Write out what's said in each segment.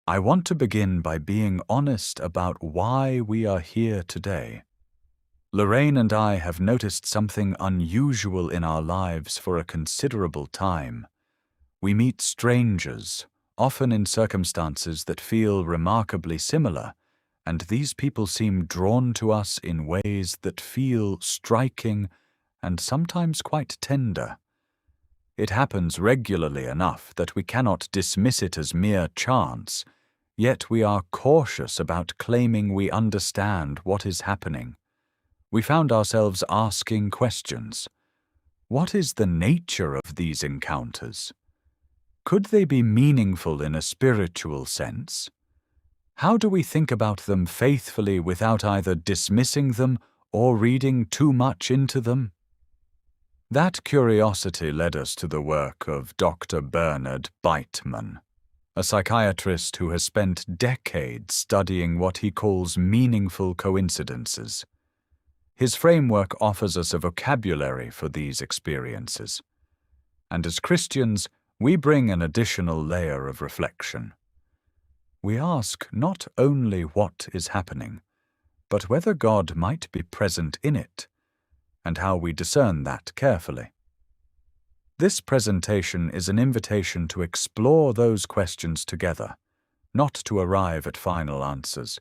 I want to begin by being honest about why we are here today. Lorraine and I have noticed something unusual in our lives for a considerable time. We meet strangers, often in circumstances that feel remarkably similar, and these people seem drawn to us in ways that feel striking and sometimes quite tender. It happens regularly enough that we cannot dismiss it as mere chance, yet we are cautious about claiming we understand what is happening. We found ourselves asking questions. What is the nature of these encounters? Could they be meaningful in a spiritual sense? How do we think about them faithfully without either dismissing them or reading too much into them? That curiosity led us to the work of Dr. Bernard Beitman, a psychiatrist who has spent decades studying what he calls meaningful coincidences. His framework offers us a vocabulary for these experiences. And as Christians, we bring an additional layer of reflection. We ask not only what is happening, but whether God might be present in it, and how we discern that carefully. This presentation is an invitation to explore those questions together, not to arrive at final answers,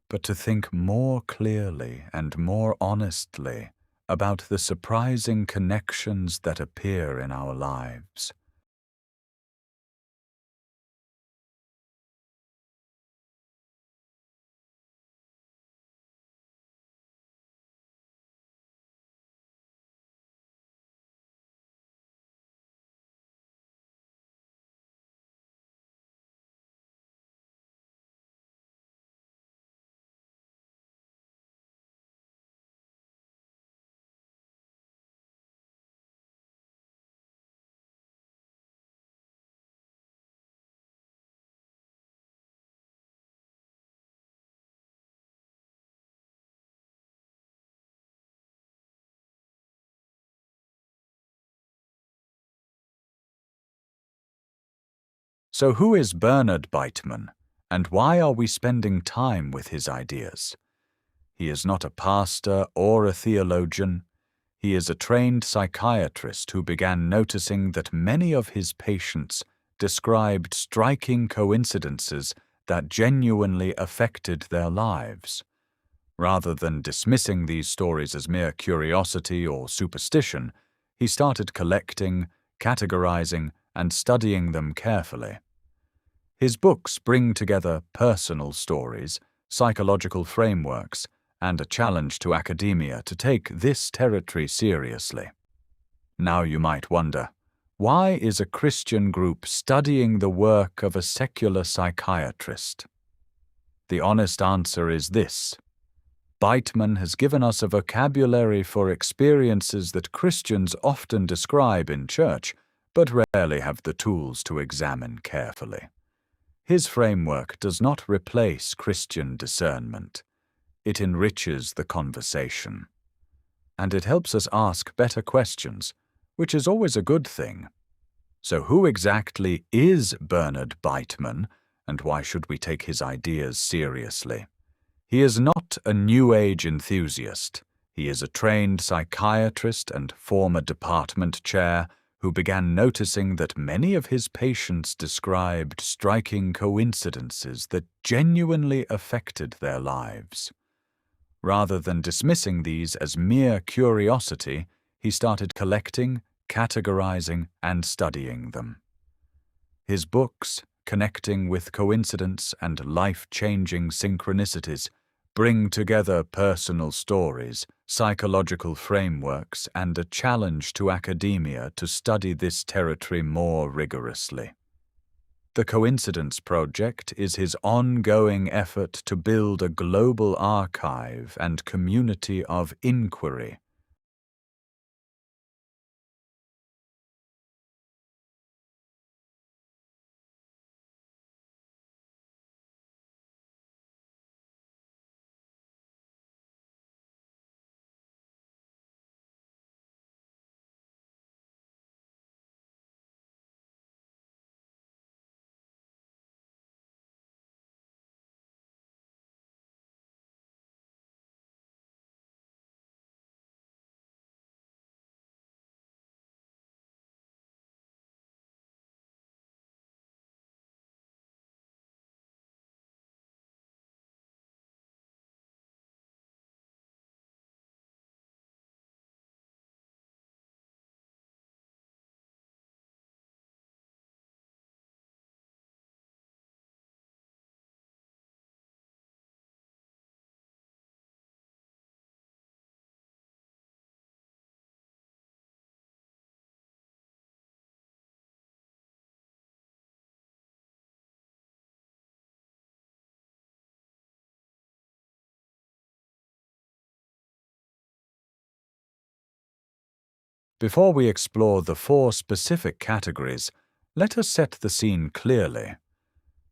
but to think more clearly and more honestly about the surprising connections that appear in our lives. So who is Bernard Beitman, and why are we spending time with his ideas? He is not a pastor or a theologian. He is a trained psychiatrist who began noticing that many of his patients described striking coincidences that genuinely affected their lives. Rather than dismissing these stories as mere curiosity or superstition, he started collecting, categorizing, and studying them carefully. His books bring together personal stories, psychological frameworks, and a challenge to academia to take this territory seriously. Now you might wonder, why is a Christian group studying the work of a secular psychiatrist? The honest answer is this. Beitman has given us a vocabulary for experiences that Christians often describe in church, but rarely have the tools to examine carefully. His framework does not replace Christian discernment. It enriches the conversation. And it helps us ask better questions, which is always a good thing. So who exactly is Bernard Beitman, and why should we take his ideas seriously? He is not a New Age enthusiast. He is a trained psychiatrist and former department chair who began noticing that many of his patients described striking coincidences that genuinely affected their lives. Rather than dismissing these as mere curiosity, he started collecting, categorizing, and studying them. His books, Connecting with Coincidence and Life-Changing Synchronicities, bring together personal stories, psychological frameworks, and a challenge to academia to study this territory more rigorously. The Coincidence Project is his ongoing effort to build a global archive and community of inquiry Before we explore the 4 specific categories, let us set the scene clearly.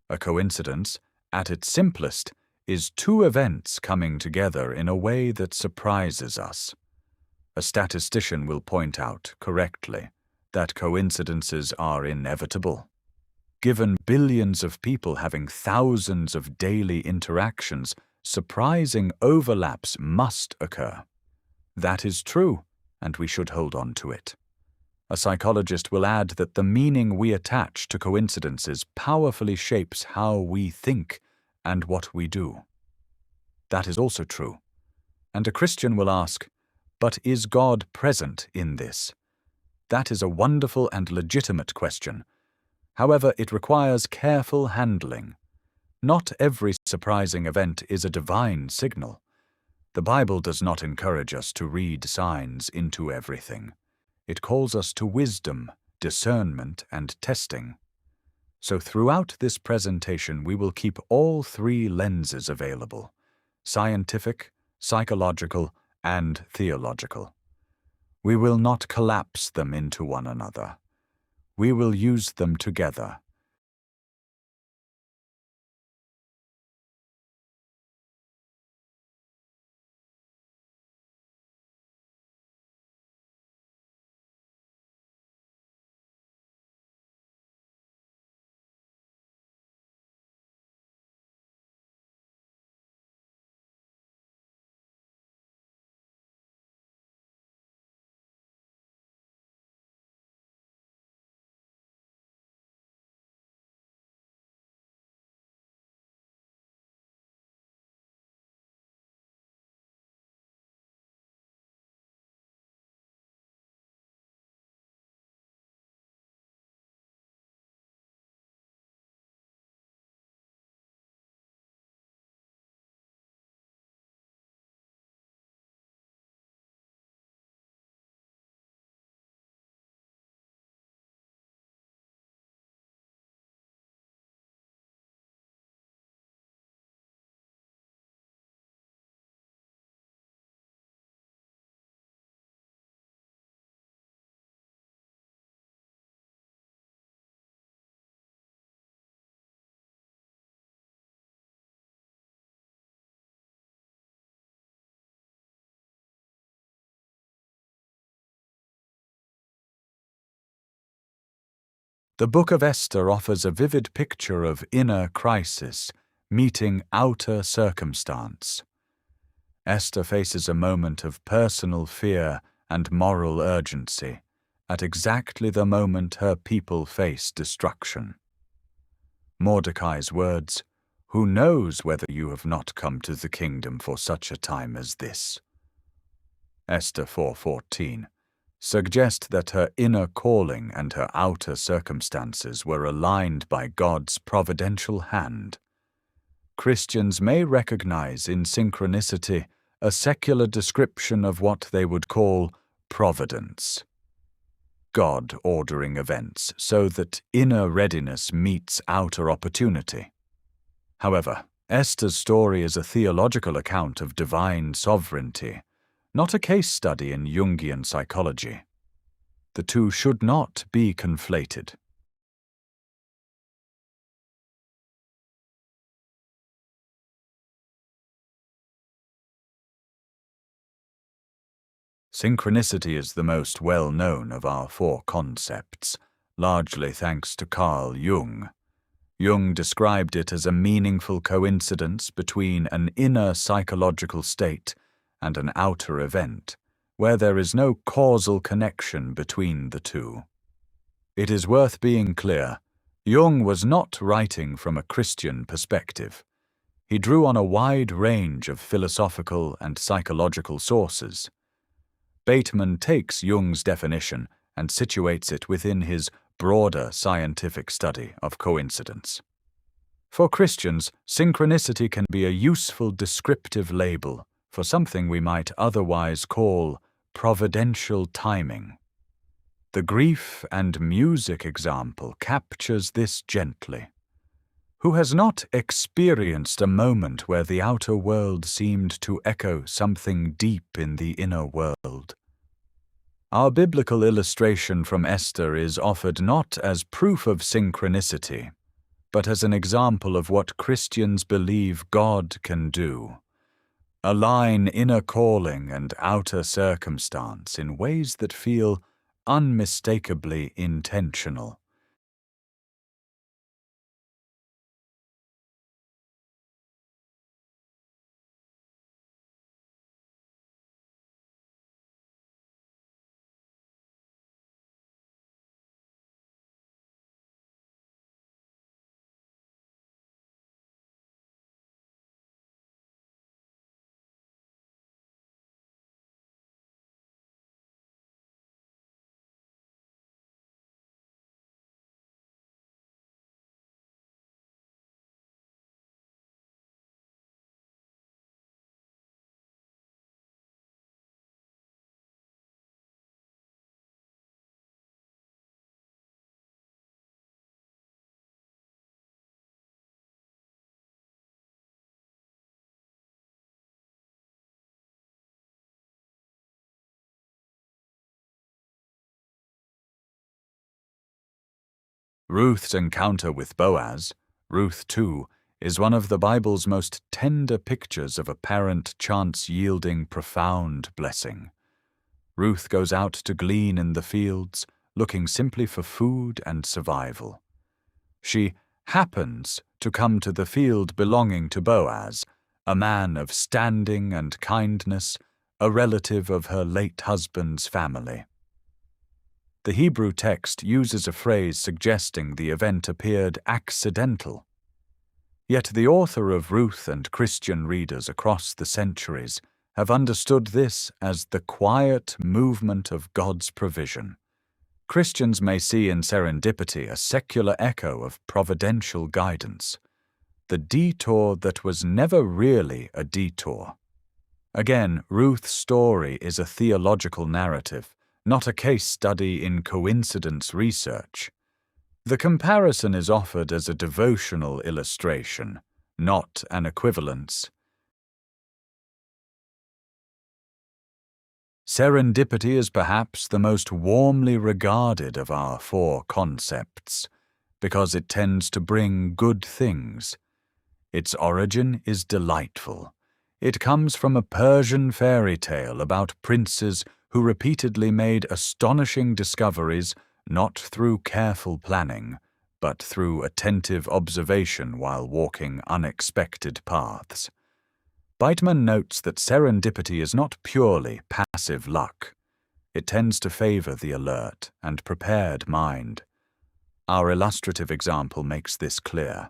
A coincidence, at its simplest, is 2 events coming together in a way that surprises us. A statistician will point out, correctly, that coincidences are inevitable. Given billions of people having thousands of daily interactions, surprising overlaps must occur. That is true, and we should hold on to it. A psychologist will add that the meaning we attach to coincidences powerfully shapes how we think and what we do. That is also true. And a Christian will ask, but is God present in this? That is a wonderful and legitimate question. However, it requires careful handling. Not every surprising event is a divine signal. The Bible does not encourage us to read signs into everything. It calls us to wisdom, discernment, and testing. So throughout this presentation, we will keep all 3 lenses available: scientific, psychological, and theological. We will not collapse them into one another. We will use them together. The Book of Esther offers a vivid picture of inner crisis meeting outer circumstance. Esther faces a moment of personal fear and moral urgency at exactly the moment her people face destruction. Mordecai's words, "Who knows whether you have not come to the kingdom for such a time as this?" Esther 4:14. Suggest that her inner calling and her outer circumstances were aligned by God's providential hand. Christians may recognize in synchronicity a secular description of what they would call providence. God ordering events so that inner readiness meets outer opportunity. However, Esther's story is a theological account of divine sovereignty, not a case study in Jungian psychology. The 2 should not be conflated. Synchronicity is the most well-known of our 4 concepts, largely thanks to Carl Jung. Jung described it as a meaningful coincidence between an inner psychological state and an outer event, where there is no causal connection between the 2. It is worth being clear, Jung was not writing from a Christian perspective. He drew on a wide range of philosophical and psychological sources. Bateman takes Jung's definition and situates it within his broader scientific study of coincidence. For Christians, synchronicity can be a useful descriptive label for something we might otherwise call providential timing. The grief and music example captures this gently. Who has not experienced a moment where the outer world seemed to echo something deep in the inner world? Our biblical illustration from Esther is offered not as proof of synchronicity, but as an example of what Christians believe God can do. Align inner calling and outer circumstance in ways that feel unmistakably intentional. Ruth's encounter with Boaz, Ruth 2, is one of the Bible's most tender pictures of apparent chance yielding profound blessing. Ruth goes out to glean in the fields, looking simply for food and survival. She happens to come to the field belonging to Boaz, a man of standing and kindness, a relative of her late husband's family. The Hebrew text uses a phrase suggesting the event appeared accidental. Yet the author of Ruth and Christian readers across the centuries have understood this as the quiet movement of God's provision. Christians may see in serendipity a secular echo of providential guidance, the detour that was never really a detour. Again, Ruth's story is a theological narrative, not a case study in coincidence research. The comparison is offered as a devotional illustration, not an equivalence. Serendipity is perhaps the most warmly regarded of our four concepts, because it tends to bring good things. Its origin is delightful. It comes from a Persian fairy tale about princes who repeatedly made astonishing discoveries not through careful planning, but through attentive observation while walking unexpected paths. Beitman notes that serendipity is not purely passive luck. It tends to favor the alert and prepared mind. Our illustrative example makes this clear.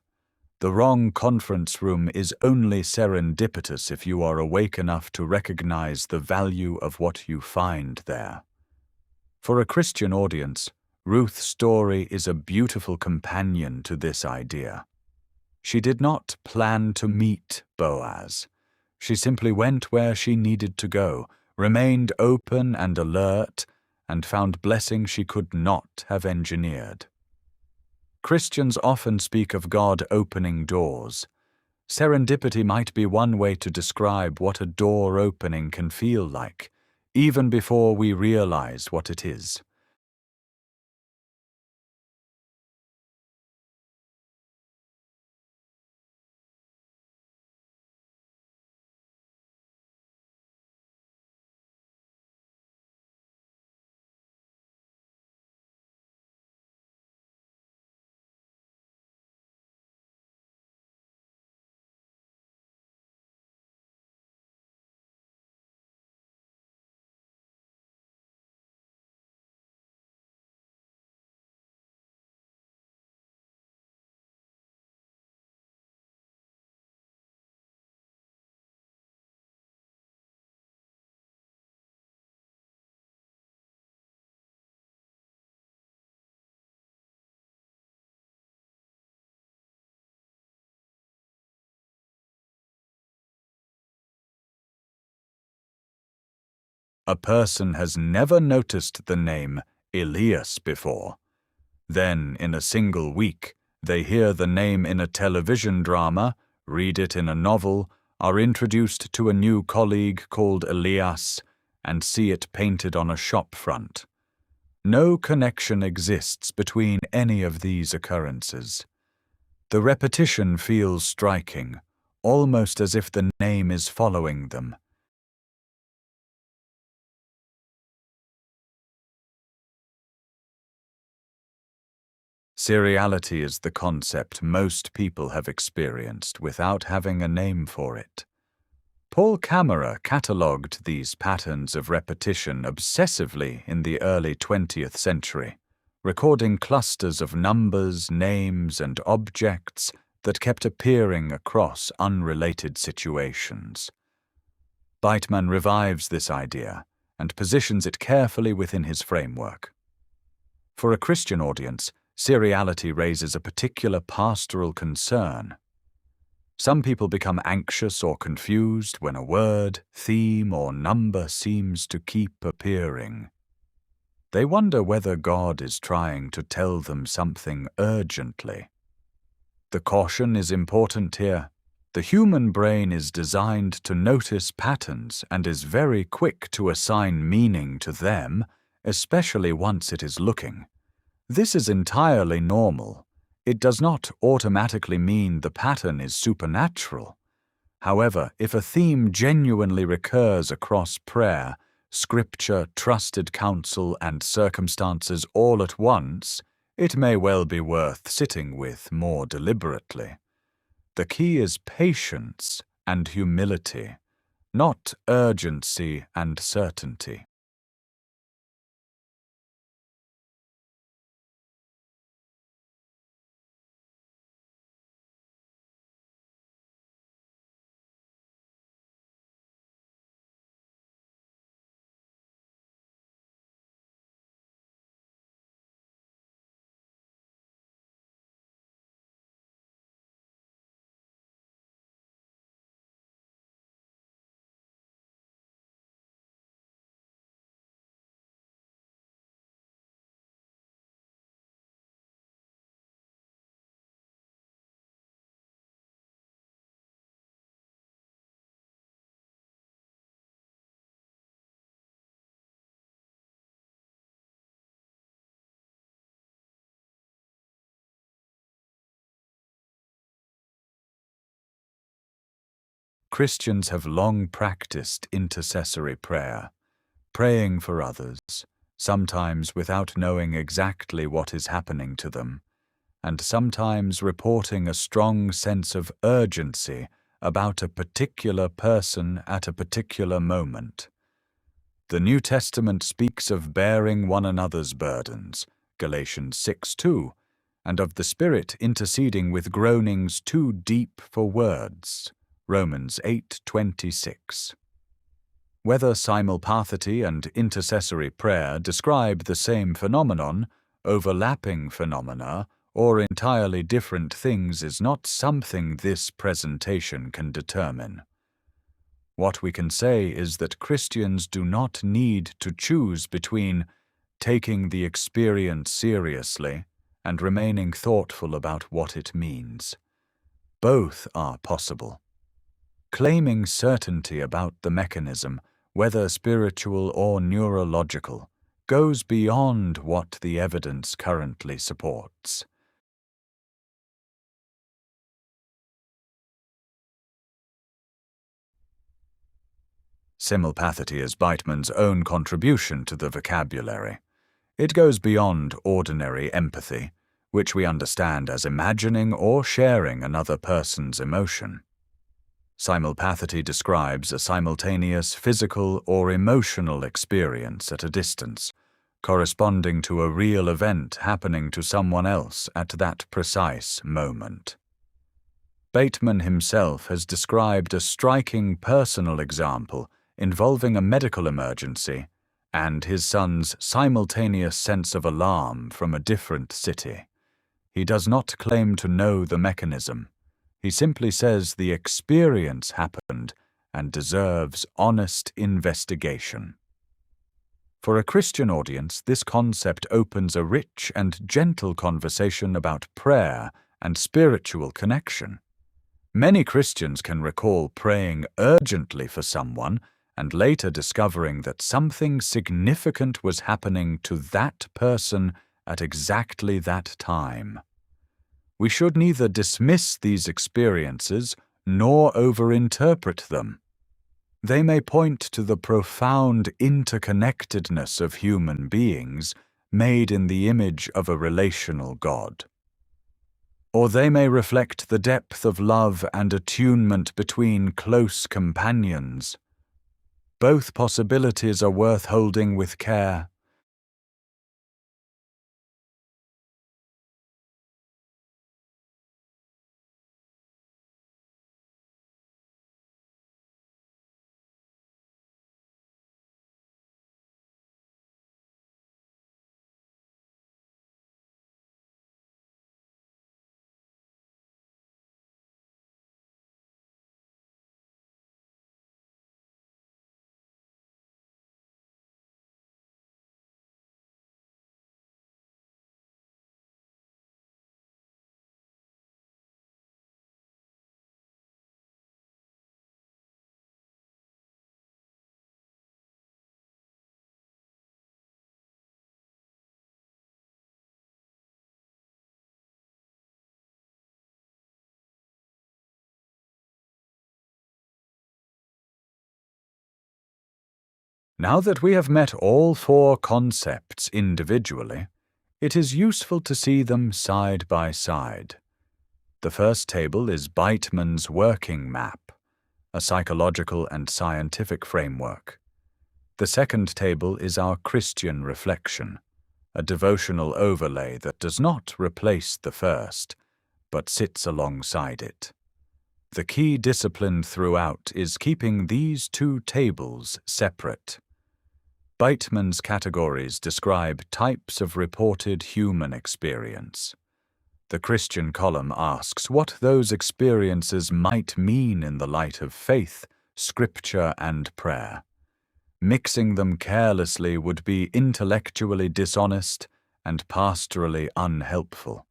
The wrong conference room is only serendipitous if you are awake enough to recognize the value of what you find there. For a Christian audience, Ruth's story is a beautiful companion to this idea. She did not plan to meet Boaz. She simply went where she needed to go, remained open and alert, and found blessing she could not have engineered. Christians often speak of God opening doors. Serendipity might be one way to describe what a door opening can feel like, even before we realize what it is. A person has never noticed the name Elias before. Then, in a single week, they hear the name in a television drama, read it in a novel, are introduced to a new colleague called Elias, and see it painted on a shop front. No connection exists between any of these occurrences. The repetition feels striking, almost as if the name is following them. Seriality is the concept most people have experienced without having a name for it. Paul Camara catalogued these patterns of repetition obsessively in the early 20th century, recording clusters of numbers, names, and objects that kept appearing across unrelated situations. Beitman revives this idea and positions it carefully within his framework. For a Christian audience, seriality raises a particular pastoral concern. Some people become anxious or confused when a word, theme, or number seems to keep appearing. They wonder whether God is trying to tell them something urgently. The caution is important here. The human brain is designed to notice patterns and is very quick to assign meaning to them, especially once it is looking. This is entirely normal. It does not automatically mean the pattern is supernatural. However, if a theme genuinely recurs across prayer, scripture, trusted counsel, and circumstances all at once, it may well be worth sitting with more deliberately. The key is patience and humility, not urgency and certainty. Christians have long practiced intercessory prayer, praying for others, sometimes without knowing exactly what is happening to them, and sometimes reporting a strong sense of urgency about a particular person at a particular moment. The New Testament speaks of bearing one another's burdens, Galatians 6:2, and of the Spirit interceding with groanings too deep for words, Romans 8:26. Whether simulpathity and intercessory prayer describe the same phenomenon, overlapping phenomena, or entirely different things is not something this presentation can determine. What we can say is that Christians do not need to choose between taking the experience seriously and remaining thoughtful about what it means. Both are possible. Claiming certainty about the mechanism, whether spiritual or neurological, goes beyond what the evidence currently supports. Simulpathity is Beitman's own contribution to the vocabulary. It goes beyond ordinary empathy, which we understand as imagining or sharing another person's emotion. Simulpathity describes a simultaneous physical or emotional experience at a distance, corresponding to a real event happening to someone else at that precise moment. Beitman himself has described a striking personal example involving a medical emergency and his son's simultaneous sense of alarm from a different city. He does not claim to know the mechanism. He simply says the experience happened and deserves honest investigation. For a Christian audience, this concept opens a rich and gentle conversation about prayer and spiritual connection. Many Christians can recall praying urgently for someone and later discovering that something significant was happening to that person at exactly that time. We should neither dismiss these experiences nor overinterpret them. They may point to the profound interconnectedness of human beings made in the image of a relational God. Or they may reflect the depth of love and attunement between close companions. Both possibilities are worth holding with care. Now that we have met all four concepts individually, it is useful to see them side by side. The first table is Beitman's working map, a psychological and scientific framework. The second table is our Christian reflection, a devotional overlay that does not replace the first, but sits alongside it. The key discipline throughout is keeping these two tables separate. Beitman's categories describe types of reported human experience. The Christian column asks what those experiences might mean in the light of faith, scripture, and prayer. Mixing them carelessly would be intellectually dishonest and pastorally unhelpful.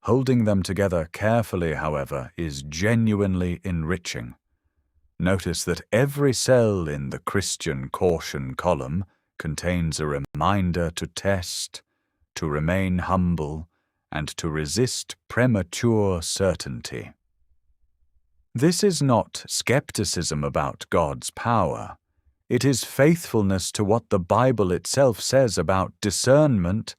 Holding them together carefully, however, is genuinely enriching. Notice that every cell in the Christian caution column contains a reminder to test, to remain humble, and to resist premature certainty. This is not skepticism about God's power. It is faithfulness to what the Bible itself says about discernment.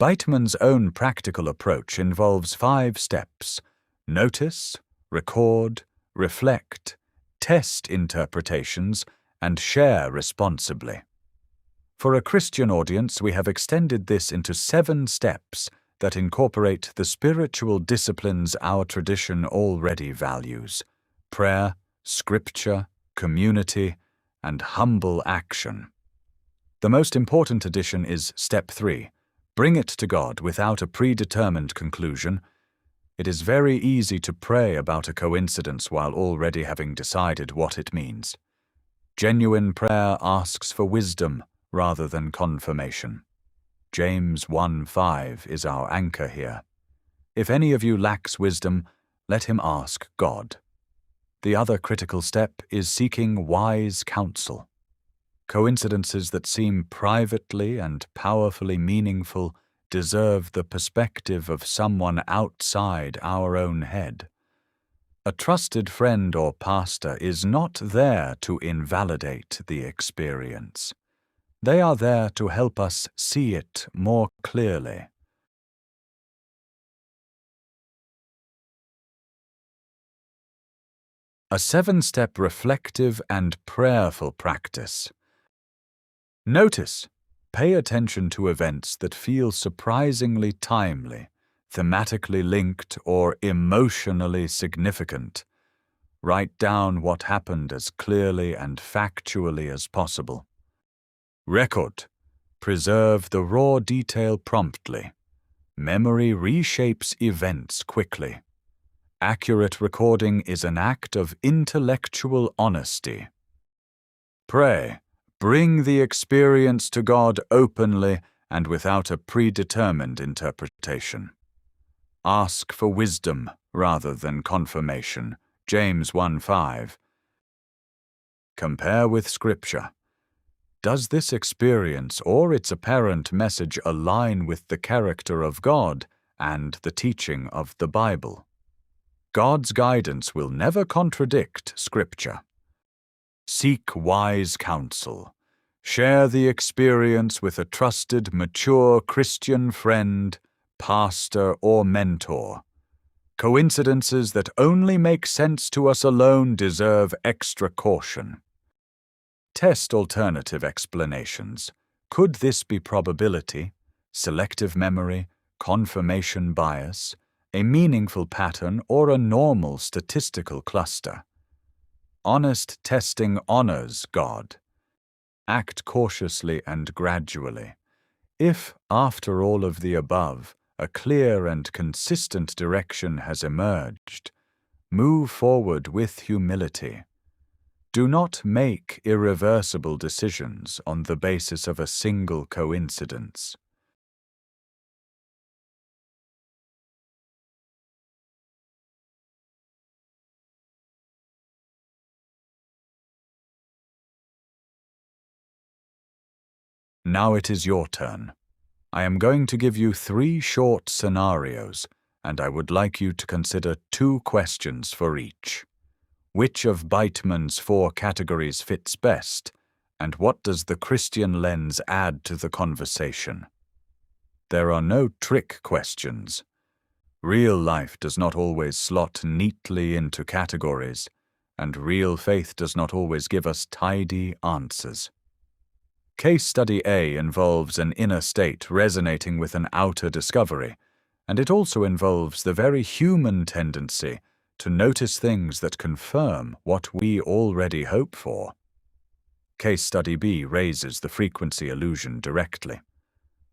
Beitman's own practical approach involves 5 steps: notice, record, reflect, test interpretations, and share responsibly. For a Christian audience, we have extended this into 7 steps that incorporate the spiritual disciplines our tradition already values: prayer, scripture, community, and humble action. The most important addition is Step 3. Bring it to God without a predetermined conclusion. It is very easy to pray about a coincidence while already having decided what it means. Genuine prayer asks for wisdom rather than confirmation. James 1:5 is our anchor here. If any of you lacks wisdom, let him ask God. The other critical step is seeking wise counsel. Coincidences that seem privately and powerfully meaningful deserve the perspective of someone outside our own head. A trusted friend or pastor is not there to invalidate the experience. They are there to help us see it more clearly. A 7-step reflective and prayerful practice. Notice, pay attention to events that feel surprisingly timely, thematically linked, or emotionally significant. Write down what happened as clearly and factually as possible. Record. Preserve the raw detail promptly. Memory reshapes events quickly. Accurate recording is an act of intellectual honesty. Pray. Bring the experience to God openly and without a predetermined interpretation. Ask for wisdom rather than confirmation. James 1:5. Compare with Scripture. Does this experience or its apparent message align with the character of God and the teaching of the Bible? God's guidance will never contradict Scripture. Seek wise counsel. Share the experience with a trusted, mature Christian friend, pastor, or mentor. Coincidences that only make sense to us alone deserve extra caution. Test alternative explanations. Could this be probability, selective memory, confirmation bias, a meaningful pattern, or a normal statistical cluster? Honest testing honors God. Act cautiously and gradually. If, after all of the above, a clear and consistent direction has emerged, move forward with humility. Do not make irreversible decisions on the basis of a single coincidence. Now it is your turn. I am going to give you 3 short scenarios, and I would like you to consider 2 questions for each. Which of Beitman's 4 categories fits best, and what does the Christian lens add to the conversation? There are no trick questions. Real life does not always slot neatly into categories, and real faith does not always give us tidy answers. Case Study A involves an inner state resonating with an outer discovery, and it also involves the very human tendency to notice things that confirm what we already hope for. Case Study B raises the frequency illusion directly.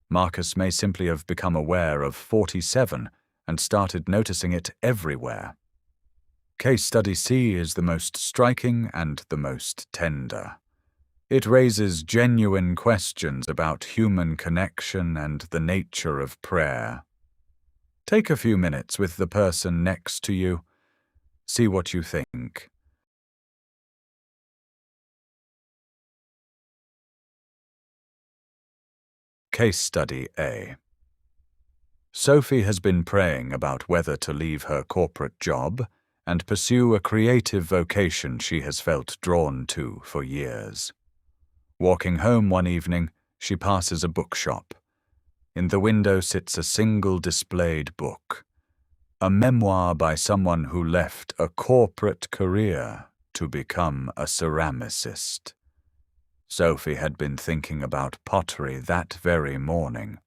Marcus may simply have become aware of 47 and started noticing it everywhere. Case Study C is the most striking and the most tender. It raises genuine questions about human connection and the nature of prayer. Take a few minutes with the person next to you. See what you think. Case Study A. Sophie has been praying about whether to leave her corporate job and pursue a creative vocation she has felt drawn to for years. Walking home one evening, she passes a bookshop. In the window sits a single displayed book, a memoir by someone who left a corporate career to become a ceramicist. Sophie had been thinking about pottery that very morning.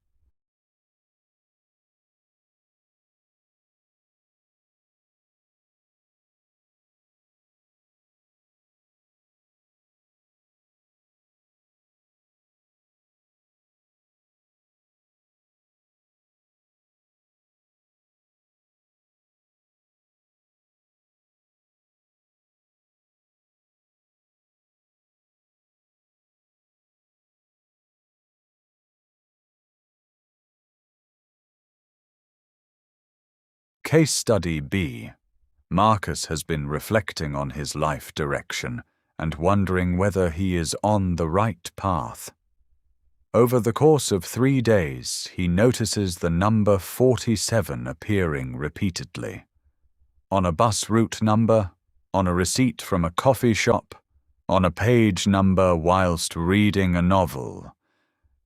Case Study B. Marcus has been reflecting on his life direction and wondering whether he is on the right path. Over the course of 3 days, he notices the number 47 appearing repeatedly. on a bus route number, on a receipt from a coffee shop, on a page number whilst reading a novel,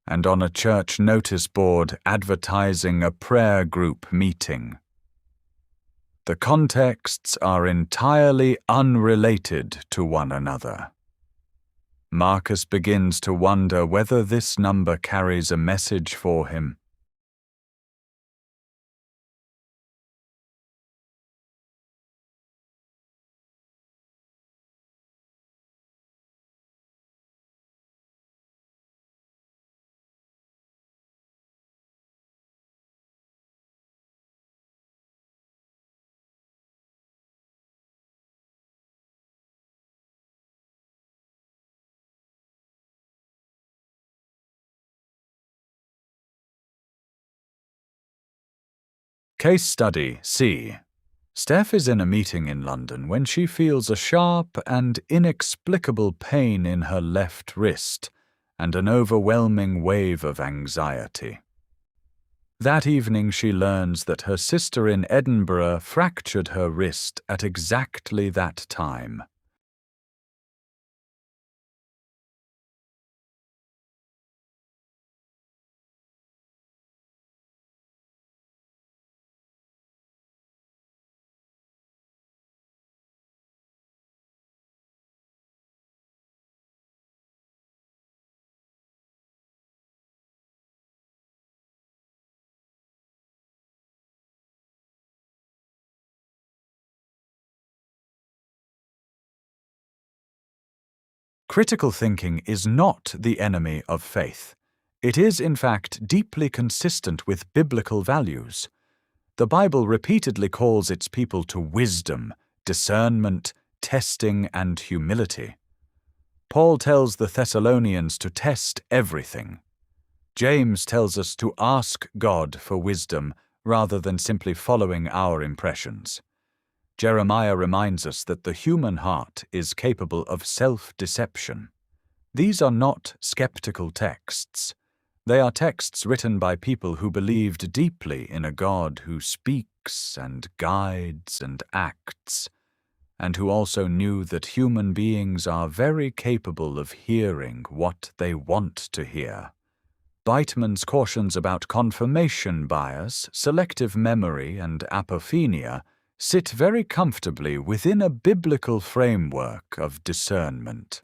and on a church notice board advertising a prayer group meeting. The contexts are entirely unrelated to one another. Marcus begins to wonder whether this number carries a message for him. Case Study C. Steph is in a meeting in London when she feels a sharp and inexplicable pain in her left wrist and an overwhelming wave of anxiety. That evening she learns that her sister in Edinburgh fractured her wrist at exactly that time. Critical thinking is not the enemy of faith. It is, in fact, deeply consistent with biblical values. The Bible repeatedly calls its people to wisdom, discernment, testing, and humility. Paul tells the Thessalonians to test everything. James tells us to ask God for wisdom rather than simply following our impressions. Jeremiah reminds us that the human heart is capable of self-deception. These are not skeptical texts. They are texts written by people who believed deeply in a God who speaks and guides and acts, and who also knew that human beings are very capable of hearing what they want to hear. Beitman's cautions about confirmation bias, selective memory, and apophenia sit very comfortably within a biblical framework of discernment.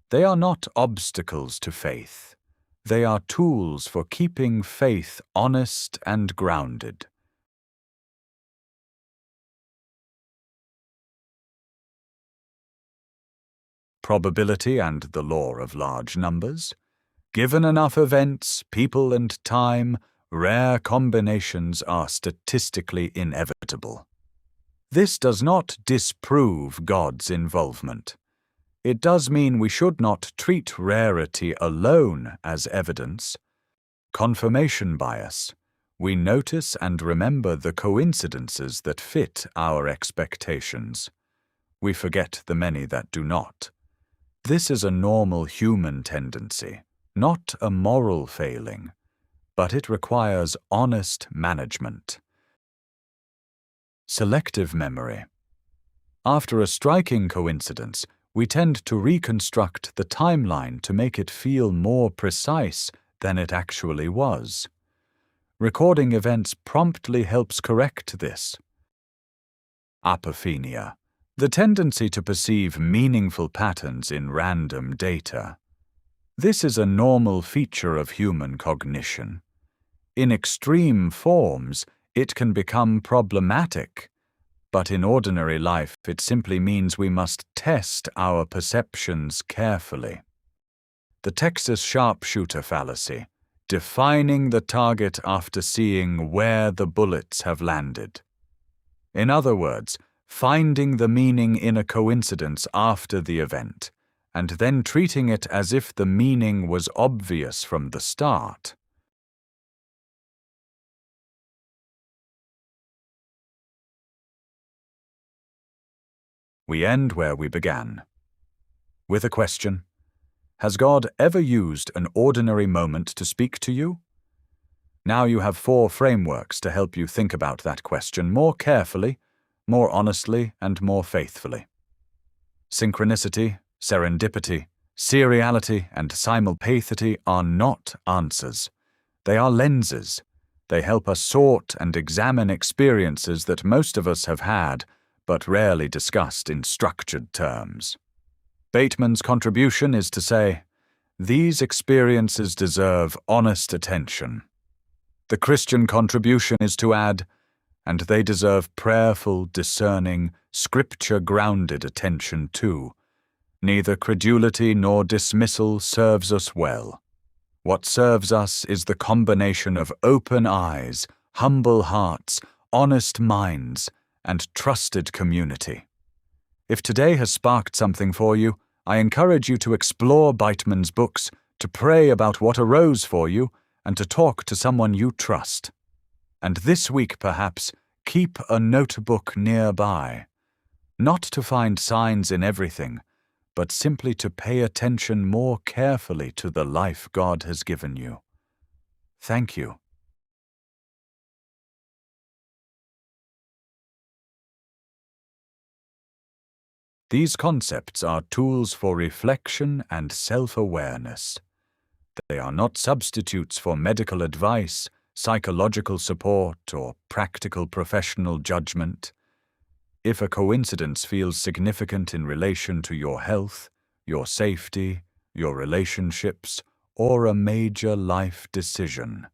They are not obstacles to faith. They are tools for keeping faith honest and grounded. Probability and the law of large numbers. Given enough events, people, and time, rare combinations are statistically inevitable. This does not disprove God's involvement. It does mean we should not treat rarity alone as evidence. Confirmation bias. We notice and remember the coincidences that fit our expectations. We forget the many that do not. This is a normal human tendency, not a moral failing, but it requires honest management. Selective memory. After a striking coincidence, we tend to reconstruct the timeline to make it feel more precise than it actually was. Recording events promptly helps correct this. Apophenia. The tendency to perceive meaningful patterns in random data. This is a normal feature of human cognition. In extreme forms, it can become problematic, but in ordinary life it simply means we must test our perceptions carefully. The Texas sharpshooter fallacy, defining the target after seeing where the bullets have landed. In other words, finding the meaning in a coincidence after the event, and then treating it as if the meaning was obvious from the start. We end where we began, with a question. Has God ever used an ordinary moment to speak to you? Now you have 4 frameworks to help you think about that question more carefully, more honestly and more faithfully. Synchronicity, serendipity, seriality, and simulpathity are not answers. They are lenses. They help us sort and examine experiences that most of us have had, but rarely discussed in structured terms. Bateman's contribution is to say, these experiences deserve honest attention. The Christian contribution is to add, and they deserve prayerful, discerning, scripture-grounded attention too. Neither credulity nor dismissal serves us well. What serves us is the combination of open eyes, humble hearts, honest minds, and trusted community. If today has sparked something for you, I encourage you to explore Beitman's books, to pray about what arose for you, and to talk to someone you trust. And this week, perhaps, keep a notebook nearby. Not to find signs in everything, but simply to pay attention more carefully to the life God has given you. Thank you. These concepts are tools for reflection and self-awareness. They are not substitutes for medical advice, psychological support, or practical professional judgment. If a coincidence feels significant in relation to your health, your safety, your relationships, or a major life decision,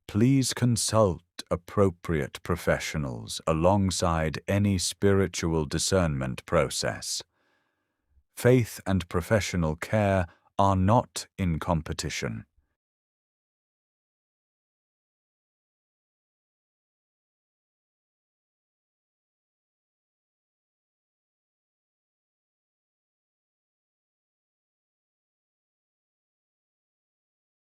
please consult appropriate professionals alongside any spiritual discernment process. Faith and professional care are not in competition.